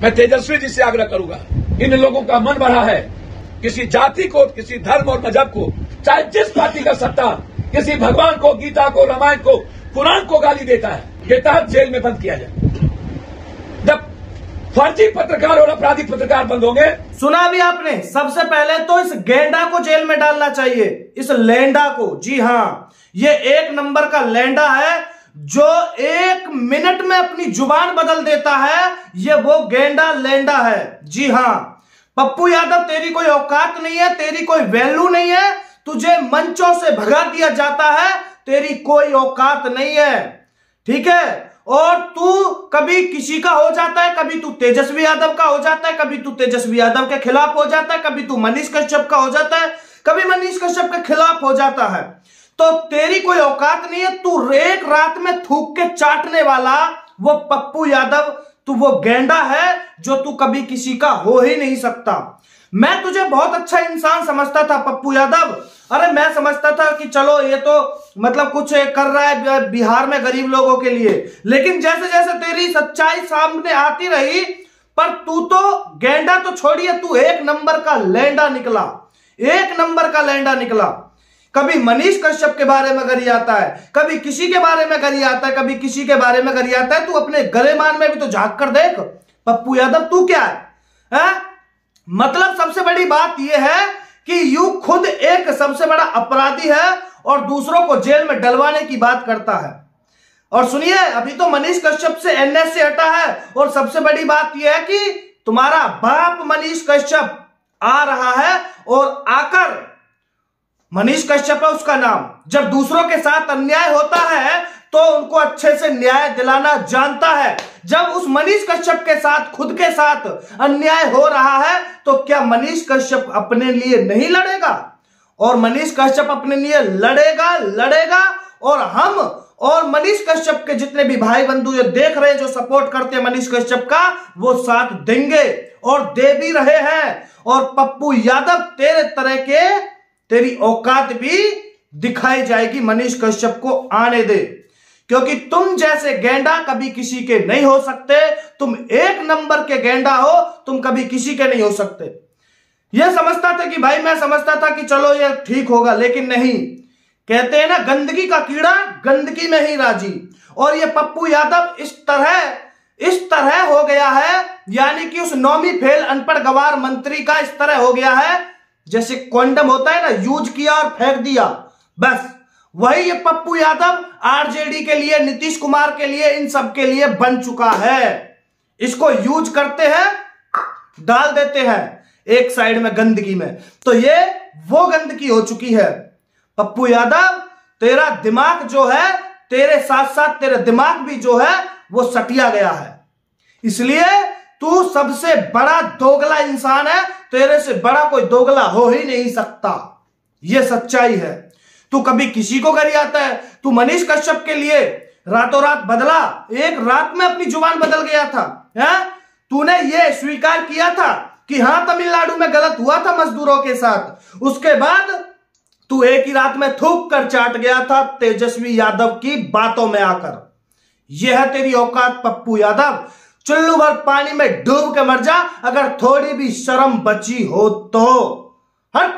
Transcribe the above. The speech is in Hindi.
मैं तेजस्वी जी से आग्रह करूंगा, इन लोगों का मन बढ़ा है किसी जाति को, किसी धर्म और मजहब को, चाहे जिस पार्टी का सत्ता, किसी भगवान को, गीता को, रामायण को, कुरान को गाली देता है, के तहत जेल में बंद किया जाए। जब फर्जी पत्रकार और अपराधी पत्रकार बंद होंगे। सुना भी आपने, सबसे पहले तो इस गेंडा को जेल में डालना चाहिए, इस लेंडा को। जी हाँ, ये 1 नंबर का लेंडा है जो 1 मिनट में अपनी जुबान बदल देता है। ये वो गेंडा लेंडा है। जी हाँ, पप्पू यादव, तेरी कोई औकात नहीं है, तेरी कोई वैल्यू नहीं है, तुझे मंचों से भगा दिया जाता है, तेरी कोई औकात नहीं है, ठीक है। और तू कभी किसी का हो जाता है, कभी तू तेजस्वी यादव का हो जाता है, कभी तू तेजस्वी यादव के खिलाफ हो जाता है, कभी तू मनीष कश्यप का हो जाता है, कभी मनीष कश्यप के खिलाफ हो जाता है। तो तेरी कोई औकात नहीं है, तू एक रात में थूक के चाटने वाला वो पप्पू यादव, तू वो गेंडा है जो तू कभी किसी का हो ही नहीं सकता। मैं तुझे बहुत अच्छा इंसान समझता था पप्पू यादव। अरे मैं समझता था कि चलो ये तो मतलब कुछ कर रहा है बिहार में गरीब लोगों के लिए, लेकिन जैसे जैसे तेरी सच्चाई सामने आती रही, पर तू तो गेंडा तो छोड़िए, तू 1 नंबर का लेंडा निकला, 1 नंबर का लेंडा निकला। कभी मनीष कश्यप के बारे में गरी आता है, कभी किसी के बारे में गरी आता है, कभी किसी के बारे में गरी आता है। तू अपने गलेमान में भी तो झांक कर देख पप्पू यादव, तू क्या है? मतलब सबसे बड़ी बात यह है कि यू खुद एक सबसे बड़ा अपराधी है और दूसरों को जेल में डलवाने की बात करता है। और सुनिए, अभी तो मनीष कश्यप से एनएसए हटा है, और सबसे बड़ी बात यह है कि तुम्हारा बाप मनीष कश्यप आ रहा है, और आकर मनीष कश्यप है उसका नाम, जब दूसरों के साथ अन्याय होता है तो उनको अच्छे से न्याय दिलाना जानता है। जब उस मनीष कश्यप के साथ, खुद के साथ अन्याय हो रहा है, तो क्या मनीष कश्यप अपने लिए नहीं लड़ेगा? और मनीष कश्यप अपने लिए लड़ेगा, और हम और मनीष कश्यप के जितने भी भाई बंधु ये देख रहे हैं जो सपोर्ट करते हैं मनीष कश्यप का, वो साथ देंगे और दे भी रहे हैं। और पप्पू यादव, तेरे तरह के तेरी औकात भी दिखाई जाएगी, मनीष कश्यप को आने दे, क्योंकि तुम जैसे गेंडा कभी किसी के नहीं हो सकते। तुम 1 नंबर के गेंडा हो, तुम कभी किसी के नहीं हो सकते। यह समझता था कि भाई, मैं समझता था कि चलो ये ठीक होगा, लेकिन नहीं। कहते हैं ना, गंदगी का कीड़ा गंदगी में ही राजी। और ये पप्पू यादव इस तरह हो गया है, यानी कि उस 9वीं फेल अनपढ़ गवार मंत्री का इस तरह हो गया है जैसे कॉन्डम होता है ना, यूज किया और फेंक दिया, बस वही ये पप्पू यादव आरजेडी के लिए, नीतीश कुमार के लिए, इन सब के लिए बन चुका है। इसको यूज करते हैं, डाल देते हैं एक साइड में गंदगी में, तो ये वो गंदगी हो चुकी है। पप्पू यादव, तेरा दिमाग जो है, तेरे साथ साथ तेरा दिमाग भी जो है वो सटिया गया है, इसलिए तू सबसे बड़ा दोगला इंसान है। तेरे से बड़ा कोई दोगला हो ही नहीं सकता, यह सच्चाई है। तू कभी किसी को गरी आता है, तू मनीष कश्यप के लिए रातों रात बदला, एक रात में अपनी जुबान बदल गया था, है? तूने ये स्वीकार किया था कि हां, तमिलनाडु में गलत हुआ था मजदूरों के साथ, उसके बाद तू एक ही रात में थूक कर चाट गया था तेजस्वी यादव की बातों में आकर। यह है तेरी औकात पप्पू यादव। चुल्लू भर पानी में डूब के मर जा अगर थोड़ी भी शर्म बची हो तो। हट।